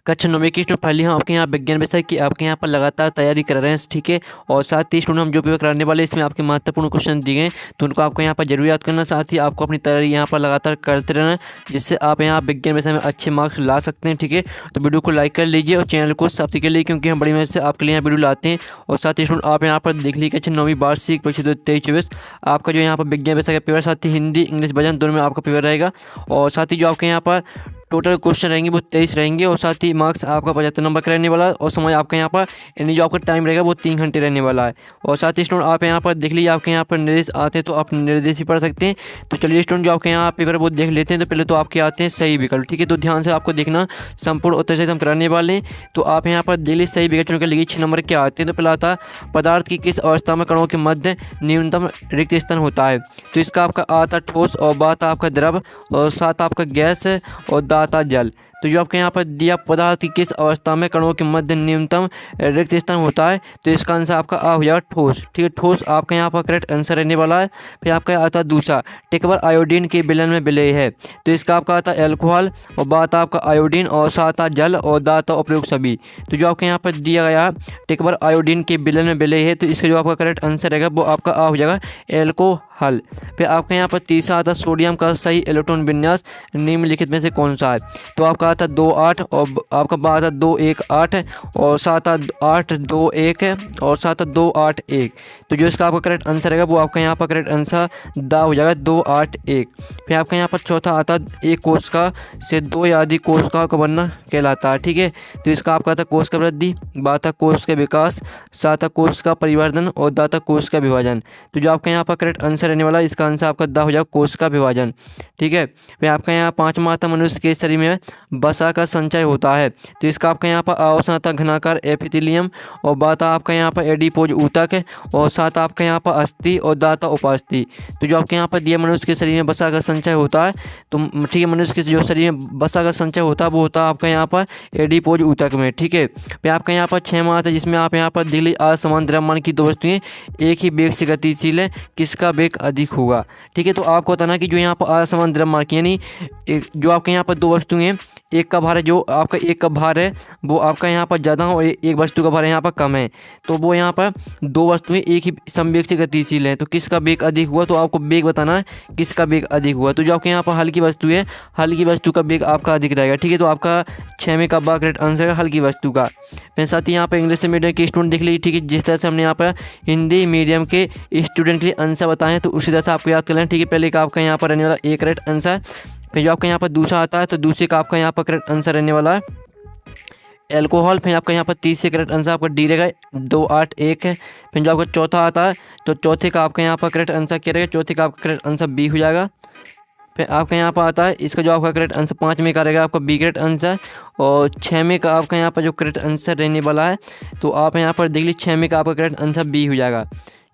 कक्षा 9 की student finally हम आपके यहाँ विज्ञान विषय की आपके यहाँ पर लगातार तैयारी कर रहे हैं, ठीक है। और साथ ही स्टूडेंट हम जो पेपर कराने वाले इसमें आपके महत्वपूर्ण क्वेश्चन दिए गए तो उनको आपको यहाँ पर जरूर याद करना, साथ ही आपको अपनी तैयारी यहाँ पर लगातार करते रहना, जिससे आप यहाँ विज्ञान विषय में अच्छे मार्क्स ला सकते हैं, ठीक है। तो वीडियो को लाइक कर लीजिए और चैनल को सब्सक्राइब कर लीजिए, क्योंकि हम बड़ी मेहनत से आपके लिए यहाँ वीडियो लाते हैं। और साथ ही स्टूडेंट आप यहाँ पर देख लीजिए कक्षा 9वीं वार्षिक परीक्षा 2023-24 आपका जो यहाँ पर विज्ञान विषय का पेपर, साथ ही हिंदी इंग्लिश वजन दोनों में आपका पेपर रहेगा। और साथ ही जो आपके यहाँ पर टोटल क्वेश्चन रहेंगे वो 23 रहेंगे, और साथ ही मार्क्स आपका 75 नंबर का रहने वाला है। और समय आपका यहाँ पर यानी जो आपका टाइम रहेगा वो 3 घंटे रहने वाला है। और साथ ही स्टूडेंट आप यहाँ पर देख लीजिए आपके यहाँ पर निर्देश आते हैं तो आप निर्देश ही पढ़ सकते हैं। तो चलिए स्टूडेंट जो आपके यहाँ पेपर वो देख लेते हैं। तो पहले तो आपके आते हैं सही विकल्प, ठीक है। तो ध्यान से आपको देखना, संपूर्ण उत्तर से हम कराने वाले हैं। तो आप यहाँ पर दिल्ली सही विकल्प चुनकर लिखिए 6 नंबर के आते हैं। तो पहला आता है पदार्थ की किस अवस्था में कणों के मध्य न्यूनतम रिक्त स्थान होता है। तो इसका आपका आता ठोस, और बात आपका द्रव, और साथ आपका गैस, और दाता जल। तो जो आपके यहाँ पर दिया पदार्थ की किस अवस्था में कणों के मध्य न्यूनतम रिक्त स्थान होता है, तो इसका आंसर आपका आ हो जाएगा ठोस, ठीक है। ठोस आपका यहाँ पर करेक्ट आंसर रहने वाला है। फिर आपका आता है दूसरा टिकबर आयोडीन के विलयन में विलय है। तो इसका आपका आता है एल्कोहल, और बात आपका आयोडीन, और साथ आता जल, और दाता उपयोग सभी। तो जो आपके यहाँ पर दिया गया टिकबर आयोडीन के विलयन में विलय है, तो इसका जो आपका करेक्ट आंसर रहेगा वो आपका आ हो जाएगा एल्कोहल। फिर आपके यहाँ पर तीसरा आता सोडियम का सही इलेक्ट्रॉन विन्यास निम्नलिखित में से कौन सा है। तो आपका आता 2-8, और आपका बात आता 2-1-8, और सात आता 8-2-1, और सात आता 2-8-1। तो जो इसका आपका करेक्ट आंसर रहेगा वो आपका यहाँ पर करेक्ट आंसर दा हो जाएगा 2-8-1। फिर आपका यहाँ पर चौथा आता एक कोशिका से 2 या अधिक कोशिका का बनना कहलाता है, ठीक है। तो इसका आपका आता कोश का वृद्धि, बाता कोश का विकास, साता कोश का परिवर्धन, और दाता कोश का विभाजन। तो जो आपका यहाँ पर करेक्ट आंसर रहने वाला है इसका आंसर आपका दा हो जाएगा कोश का विभाजन, ठीक है। फिर आपका यहाँ पाँचवा आता मनुष्य के शरीर में वसा का संचय होता है। तो इसका आपका यहाँ पर अवसान आता घनाकार एपिथेलियम, और बात आपका यहाँ पर एडिपोज ऊतक, और साथ आपका यहाँ पर अस्थि, और दाता उपास्थि। तो जो आपके यहाँ पर दिया मनुष्य के शरीर में वसा का संचय होता है, तो ठीक है, मनुष्य के जो शरीर में वसा का संचय होता है वो होता है आपका यहाँ पर एडिपोज ऊतक में, ठीक है। फिर आपका यहाँ पर 6वां आता है जिसमें आप यहाँ पर दिल्ली असमान द्रव्यमान की दो वस्तुएं एक ही वेग से गतिशील है, किसका वेग अधिक होगा, ठीक है। तो आपको बताना कि जो यहाँ पर असमान द्रव्यमान की यानी जो आपके यहाँ पर दो वस्तुएं हैं, एक का भार है, जो आपका एक का भार है वो आपका यहाँ पर ज़्यादा और एक वस्तु का भार यहाँ पर कम है, तो वो यहाँ पर दो वस्तुएं एक ही समवेग से गतिशील हैं, तो किसका वेग अधिक हुआ। तो आपको वेग बताना है किसका वेग अधिक हुआ। तो जो आपके यहाँ पर हल्की वस्तु है, हल्की वस्तु का वेग आपका अधिक रहेगा, ठीक है। तो आपका 6वें का बा करेक्ट आंसर है हल्की वस्तु का। फिर साथ ही यहाँ पर इंग्लिश मीडियम के स्टूडेंट देख लीजिए, ठीक है। जिस तरह से हमने यहाँ पर हिंदी मीडियम के स्टूडेंट के लिए आंसर बताए हैं तो उसी तरह से आपको याद कर लें, ठीक है। पहले का आपका यहाँ पर रहने वाला एक करेक्ट आंसर। फिर जो आपका यहाँ पर दूसरा आता है तो दूसरे का आपका यहाँ पर करेक्ट आंसर रहने वाला है एल्कोहल। फिर आपका यहाँ पर तीसरे करेक्ट आंसर आपका डी रहेगा 2-8-1 है। फिर जो आपका चौथा आता है तो चौथे का आपका यहाँ पर करेक्ट आंसर क्या रहेगा, चौथे का आपका करेक्ट आंसर बी हो जाएगा। फिर आपका यहाँ पर आता है इसका जो आपका करेक्ट आंसर 5वें का रहेगा आपका बी करेक्ट आंसर, और 6वें का आपका यहाँ पर जो करेक्ट आंसर रहने वाला है तो आप यहाँ पर देख लीजिए 6वें का आपका करेक्ट आंसर बी हो जाएगा,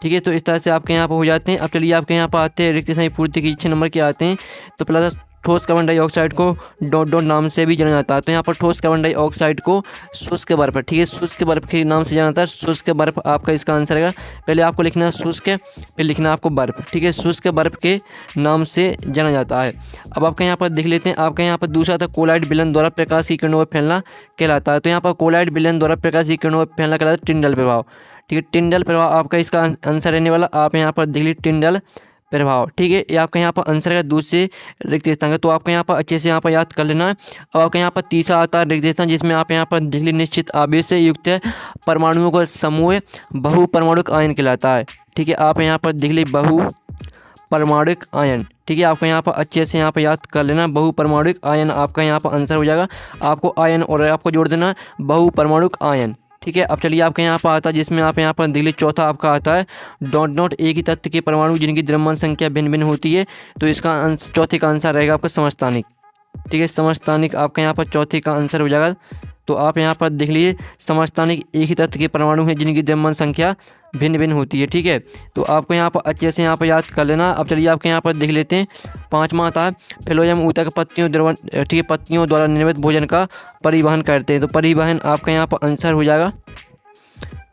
ठीक है। तो इस तरह से आपके यहाँ पर हो जाते हैं। अब चलिए आपके यहाँ पर आते हैं रिक्त स्थान पूर्ति की 6 नंबर के आते हैं। तो पहला ठोस carbon dioxide co dot dot नाम से भी जाना जाता है। तो यहाँ पर ठोस कार्बन डाइऑक्साइड को शुष्क बर्फ, ठीक है, शुष्क बर्फ के नाम से जाना जाता है। शुष्क बर्फ आपका इसका आंसर रहेगा। पहले आपको लिखना है शुष्क, फिर लिखना है आपको बर्फ, ठीक है। शुष्क बर्फ के नाम से जाना जाता है। अब आपका यहाँ पर देख लेते हैं, आपका यहाँ पर दूसरा था कोलाइड विलयन द्वारा प्रकाश की किरणों में फैलना कहलाता है। तो यहाँ पर कोलाइड विलयन द्वारा प्रकाश की किरणों में फैलना कहलाता है टिंडल प्रभाव, ठीक है। टिंडल प्रभाव आपका इसका आंसर रहने वाला, आप यहाँ पर देख लीजिए टिंडल प्रभाव, ठीक है। ये आपका यहाँ पर आंसर है दूसरे रिक्त स्थान का, तो आपको यहाँ पर अच्छे से यहाँ पर याद कर लेना है। अब आपका यहाँ पर तीसरा आता है रिक्त स्थान जिसमें आप यहाँ पर देख लीजिए निश्चित आवेश से युक्त परमाणुओं का समूह बहु परमाणुक आयन कहलाता है, ठीक है। आप यहाँ पर देख लीजिए बहु परमाणुक आयन, ठीक है। आपको यहाँ पर अच्छे से यहाँ पर याद कर लेना, बहु परमाणुक आयन आपका यहाँ पर आंसर हो जाएगा। आपको आयन और आपको जोड़ देना बहु परमाणुक आयन, ठीक है। अब चलिए आपके यहाँ पर आता है जिसमें आप यहाँ पर दिल्ली चौथा आपका आता है डॉट डॉट एक ही तत्व के परमाणु जिनकी द्रव्यमान संख्या भिन्न भिन्न होती है। तो इसका चौथे का आंसर रहेगा आपका समस्थानिक, ठीक है। समस्थानिक आपका यहाँ पर चौथे का आंसर हो जाएगा। तो आप यहाँ पर देख लीजिए समस्थानिक एक ही तत्व के परमाणु हैं जिनकी द्रव्यमान संख्या भिन्न भिन्न होती है, ठीक है। तो आपको यहाँ पर अच्छे से यहाँ पर याद कर लेना। अब चलिए आपके यहाँ पर देख लेते हैं 5वां आता है फ्लोएम ऊतक पत्तियों द्रवन, ठीक है, पत्तियों द्वारा निर्मित भोजन का परिवहन करते हैं। तो परिवहन आपका यहाँ पर आंसर हो जाएगा,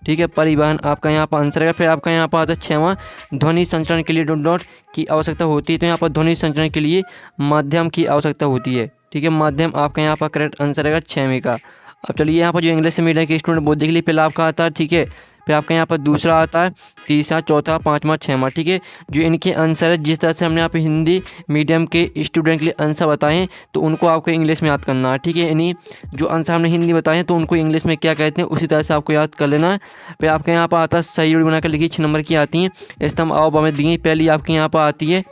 ठीक है। परिवहन आपका यहाँ पर आंसर है। फिर आपका यहाँ पर आता है 6वां ध्वनि संचरण के लिए डॉट डॉट की आवश्यकता होती है। तो यहाँ पर ध्वनि संचरण के लिए माध्यम की आवश्यकता होती है, ठीक है। माध्यम आपका यहाँ पर करेक्ट आंसर रहेगा 6वें का। अब चलिए यहाँ पर जो इंग्लिश मीडियम के स्टूडेंट वो देख लीजिए, पहला आपका आता है, ठीक है। फिर आपका यहाँ पर दूसरा आता है, तीसरा, चौथा, पाँचवा, छठवां, ठीक है। जो इनके आंसर है, जिस तरह से हमने यहाँ पे हिंदी मीडियम के स्टूडेंट के लिए आंसर बताए तो उनको आपको इंग्लिश में याद करना है, ठीक है। यानी जो आंसर हमने हिंदी बताए हैं तो उनको इंग्लिश में क्या कहते हैं उसी तरह से आपको याद कर लेना है। फिर आपके यहाँ पर आता है सही जोड़ी बनाकर लिखिए, 6 नंबर की आती हैं स्तंभ आओ में दी। पहली आपके यहाँ पर आती है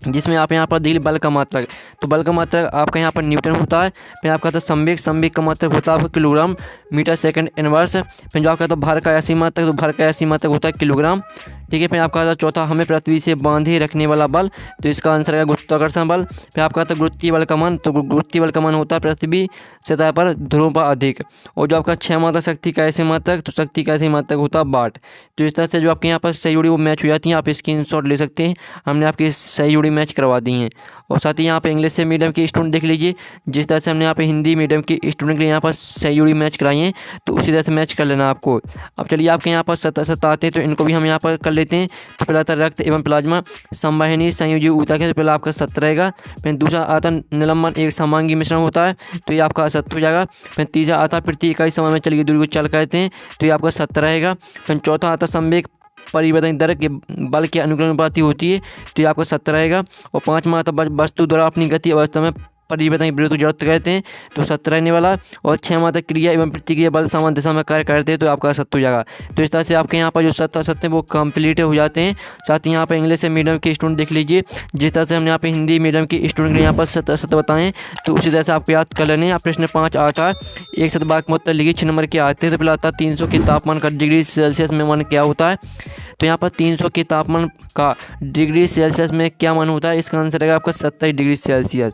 जिसमें आप यहाँ पर देखिए बल का मात्रक, तो बल का मात्रक आपका यहाँ पर न्यूटन होता है। फिर आपका था संवेग, संवेग का मात्रक होता है किलोग्राम मीटर सेकंड इनवर्स। फिर जो आपका था भार का ऐसी मात्रक, तो भार का ऐसी मात्रक होता है किलोग्राम, ठीक है। फिर आपका था चौथा हमें पृथ्वी से बांधे रखने वाला बल, तो इसका आंसर है गुरुत्वाकर्षण बल। फिर आपका था गुरुत्वीय बल का मान, तो गुरुत्वीय बल का मान होता है पृथ्वी सतह पर ध्रुवों पर अधिक। और जो आपका 6 मात्रक शक्ति का ऐसी मात्रक, तो शक्ति का ऐसी मात्रक होता है वाट। तो इस तरह से जो आपके यहाँ पर सही जोड़ी वो मैच हो जाती है, आप स्क्रीनशॉट ले सकते हैं, हमने आपकी सही जोड़ी मैच करवा दी हैं। और साथ ही यहाँ पे इंग्लिश से मीडियम के स्टूडेंट देख लीजिए, जिस तरह से हमने यहाँ पे हिंदी मीडियम के स्टूडेंट के लिए यहाँ पर सही जोड़ी मैच कराई हैं, तो उसी तरह से मैच कर लेना आपको। अब चलिए आपके यहाँ पर सत्ता आते हैं, तो इनको भी हम यहाँ पर कर लेते हैं। तो पहला आता है रक्त एवं प्लाज्मा संवाहिनी संयोजी ऊतक है, तो पहला आपका 7 रहेगा। फिर दूसरा आता है निलंबन एक समांगी मिश्रण होता है, तो ये आपका 7 हो जाएगा। फिर तीसरा आता है प्रति इकाई समय में चली दूरी को चल कहते हैं, तो ये आपका 7 रहेगा। फिर चौथा आता है संवेग परिवर्तन दर के बल के अनुक्रमानुपाती होती है, तो ये आपका 7 रहेगा। और पाँचवा आता है वस्तु द्वारा अपनी गति अवस्था में परिवर्तन की विरुद्ध जरूरत कहते हैं, तो 7 रहने वाला। और 6वां तक क्रिया एवं प्रतिक्रिया बल समान दिशा में कार्य करते हैं, तो आपका 7 हो जाएगा। तो इस तरह से आपके यहाँ पर जो 7 हैं वो कंप्लीट हो जाते हैं। साथ ही यहाँ पर इंग्लिश मीडियम के स्टूडेंट देख लीजिए, जिस तरह से हमने यहाँ पे हिंदी मीडियम के स्टूडेंट के यहाँ पर 7 बताएं, तो उसी तरह से आपको याद कर लेने। आप प्रश्न 5 आता है, एक शतभाग में उत्तर लिखिए, 6 नंबर के आते हैं। तो पहला आता है 300 के तापमान का डिग्री सेल्सियस में मान क्या होता है, तो यहाँ पर 300 के तापमान का डिग्री सेल्सियस में क्या मान होता है, इसका आंसर रहेगा आपका 27 डिग्री सेल्सियस,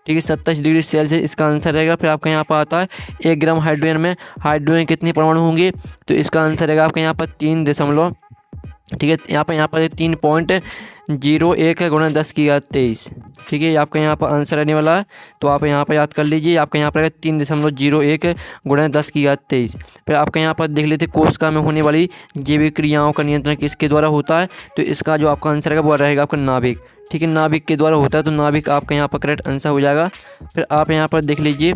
ठीक है। 27 डिग्री सेल्सियस इसका आंसर रहेगा। फिर आपका यहाँ पर आता है 1 ग्राम हाइड्रोजन में हाइड्रोजन कितने परमाणु होंगे, तो इसका आंसर रहेगा आपका यहाँ पर 3 दशमलव, ठीक है। यहाँ पर 3.01 गुणा 10 की घात 23, ठीक है। आपका यहाँ पर आंसर रहने वाला है, तो आप यहाँ पर याद कर लीजिए। आपका यहाँ पर 3.01 गुणा 10 की घात 23। फिर आपका यहाँ पर देख लेते कोशिका में होने वाली जैविक क्रियाओं का नियंत्रण किसके द्वारा होता है, तो इसका जो आपका आंसर है वो रहेगा आपका नाभिक, ठीक है। नाभिक के द्वारा होता है, तो नाभिक आपका यहाँ पर करेक्ट आंसर हो जाएगा। फिर आप यहाँ पर देख लीजिए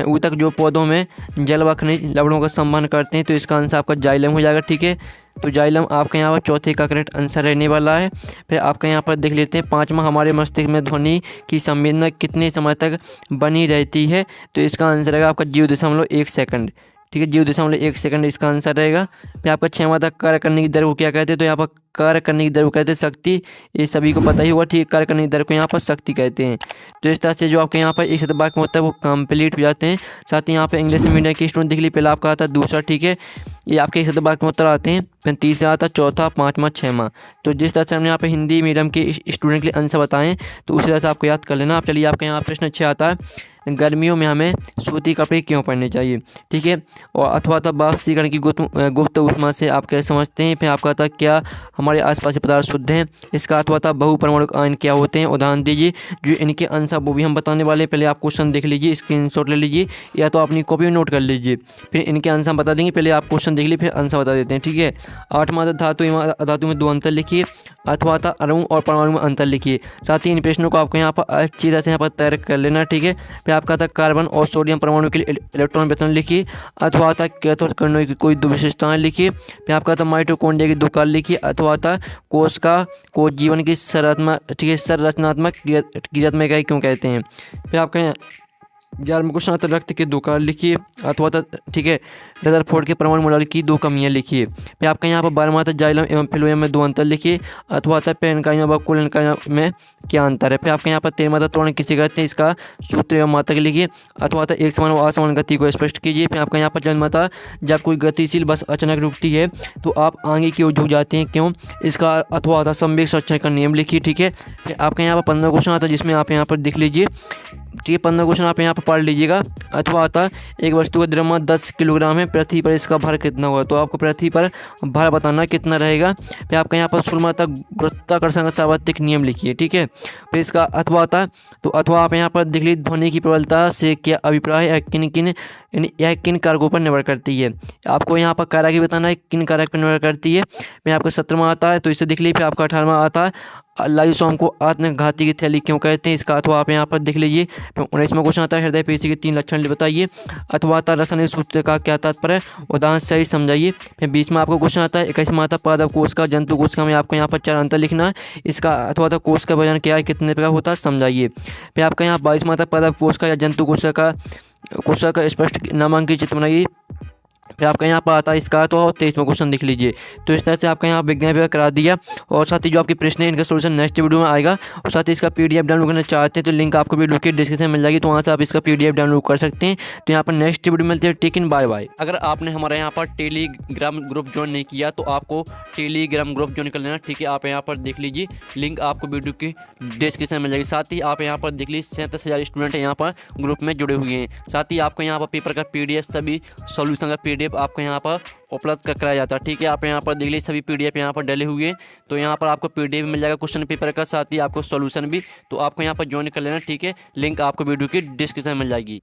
ऊतक जो पौधों में जल व खनिज लवणों का संवहन करते हैं, तो इसका आंसर आपका जाइलम हो जाएगा, ठीक है। तो जाइलम आपका यहाँ पर चौथे का करेक्ट आंसर रहने वाला है। फिर आपका यहाँ पर देख लेते हैं 5वां हमारे मस्तिष्क में ध्वनि की संवेदना कितने समय तक बनी रहती है, तो इसका आंसर रहेगा आपका 0.1 सेकंड, ठीक है। 0.1 सेकंड इसका आंसर रहेगा। फिर आपका 6वां तक कार्य करने की दर को क्या कहते हैं, तो यहाँ पर कार्य करने की दर को कहते हैं शक्ति, ये सभी को पता ही होगा, ठीक है। कार्य करने की दर को यहाँ पर शक्ति कहते हैं। तो इस तरह से जो आपके यहाँ पर एक शतभाग में होता है वो कंप्लीट हो जाते हैं। साथ ही यहाँ पर इंग्लिश मीडियम के स्टूडेंट देख लीजिए, पहला आपका आता है दूसरा, ठीक है, ये आपके एक शतभाग में उत्तर आते हैं। फिर तीसरा आता है चौथा, पाँचवा, 6वां। तो जिस तरह से हमने यहाँ पे हिंदी मीडियम के स्टूडेंट के लिए आंसर बताएं, तो उसी तरह से आपको याद कर लेना। आप चलिए आपके यहाँ प्रश्न 6 आता है, गर्मियों में हमें सूती कपड़े क्यों पहनने चाहिए, ठीक है। और अथवा तब वाष्पीकरण की गुप्त ऊष्मा से आप क्या समझते हैं। फिर आपका था क्या हमारे आसपास के पदार्थ शुद्ध हैं, इसका अथवा था बहुपरमाणुक आयन क्या होते हैं, उदाहरण दीजिए। जो इनके आंसर वो भी हम बताने वाले हैं, पहले आप क्वेश्चन देख लीजिए, स्क्रीनशॉट ले लीजिए या तो अपनी कॉपी में नोट कर लीजिए, फिर इनके आंसर हम बता देंगे। पहले आप क्वेश्चन देख लीजिए फिर आंसर बता देते हैं, ठीक है। 8वां धातु एवं अधातु में 2 अंतर लिखिए, अथवा था अणु और परमाणु में अंतर लिखिए। साथ ही इन प्रश्नों को आपको यहाँ पर अच्छी तरह से यहाँ पर तैयार कर लेना, ठीक है। फिर आपका था कार्बन और सोडियम परमाणु के लिए इलेक्ट्रॉन वितरण लिखिए, अथवा था कैथोड किरणों की कोई 2 विशेषताएं लिखिए। फिर आपका था माइटोकॉन्ड्रिया की 2 कार्य लिखिए, अथवा था कोश जीवन की संरचनात्मक क्रियात्मक इकाई क्यों कहते हैं। फिर आपका 11वां क्वेश्चन आता है रक्त के 2 कार्य लिखिए, अथवा ठीक है रदरफोर्ड के परमाणु मॉडल की 2 कमियां लिखिए। फिर आपका यहाँ पर 12वां आता है जाइलम एवं फिलोएम में 2 अंतर लिखिए, अथवा था पेनकाइमा व कुलनकाइमा में क्या अंतर है। फिर आपके यहाँ पर 13वां था त्वरण किसे कहते हैं, इसका सूत्र एवं मात्रक लिखिए, अथवा था एक समान व असमान गति को स्पष्ट कीजिए। फिर आपका यहाँ पर जन्म था जब कोई गतिशील बस अचानक रुकती है तो आप आगे की ओर झुक जाते हैं क्यों, इसका अथवा था संवेग संरक्षण का नियम लिखिए, ठीक है। फिर आपका यहाँ पर 15 क्वेश्चन आता है, जिसमें आप यहाँ पर देख लीजिए, ठीक है। 15 क्वेश्चन आप यहाँ पर पढ़ लीजिएगा। अथवा आता है एक वस्तु का द्रव्यमान 10 किलोग्राम है, पृथ्वी पर इसका भार कितना होगा, तो आपको पृथ्वी पर भार बताना कितना रहेगा। फिर आपका यहाँ पर 16वां आता गुरुत्वाकर्षण का सार्वत्रिक नियम लिखिए, ठीक है। फिर इसका अथवा आता है, तो अथवा आप यहाँ पर देख लीजिए ध्वनि की प्रबलता से क्या अभिप्राय है, यह किन कारकों पर निर्भर करती है। आपको यहाँ पर कारक ही बताना है किन कारक पर निर्भर करती है। फिर आपका 17वां आता है, तो इसे देख लीजिए। फिर आपका 18वां आता है अल्लाह सोम को आत्मघाती की थैली क्यों कहते हैं, इसका अथवा आप यहाँ पर देख लीजिए। फिर 19वां क्वेश्चन आता है हृदय पेशी के 3 लक्षण बताइए। अथवा रासायनिक सूत्र का क्या तात्पर्य है, उदाहरण सही समझाइए। फिर 20वां आपको क्वेश्चन आता है 21वां आता है पादप कोश का जंतु कोश का में आपको यहाँ पर 4 अंतर लिखना है। इसका अथवा कोश का वजन क्या है, कितने प्रकार होता है समझाइए। फिर आपका यहाँ 22वां आता है पादप कोश का या जंतु कोश का स्पष्ट नामांकित चित्र बनाइए। फिर आपका यहाँ पर आता है इसका तो 23वां क्वेश्चन देख लीजिए। तो इस तरह से आपका यहाँ विज्ञान विभाग करा दिया और साथ ही जो आपके प्रश्न है इनका सोल्यूशन नेक्स्ट वीडियो में आएगा। और साथ ही इसका पीडीएफ डाउनलोड करना चाहते हैं तो लिंक आपको वीडियो के डिस्क्रिप्शन में मिल जाएगी, तो वहाँ से आप इसका पीडीएफ डाउनलोड कर सकते हैं। तो यहाँ पर नेक्स्ट वीडियो मिलते हैं, टेक इन बाय बाय। अगर आपने हमारे यहाँ पर टेलीग्राम ग्रुप ज्वाइन नहीं किया तो आपको टेलीग्राम ग्रुप ज्वाइन कर लेना, ठीक है। आप यहाँ पर देख लीजिए, लिंक आपको वीडियो के डिस्क्रिप्शन में मिल जाएगी। साथ ही आप यहाँ पर देख लीजिए 37,000 स्टूडेंट यहाँ पर ग्रुप में जुड़े हुए हैं। साथ ही आपको यहाँ पर पेपर का पीडीएफ सभी सॉल्यूशन का पीडीएफ आपको यहाँ पर उपलब्ध कराया जाता है, ठीक है। आप यहाँ पर देख लीजिए सभी पीडीएफ यहाँ पर डले हुए हैं, तो यहाँ पर आपको पीडीएफ मिल जाएगा क्वेश्चन पेपर का, साथ ही आपको सॉल्यूशन भी। तो आपको यहाँ पर ज्वाइन कर लेना, ठीक है। लिंक आपको वीडियो की डिस्क्रिप्शन में मिल जाएगी।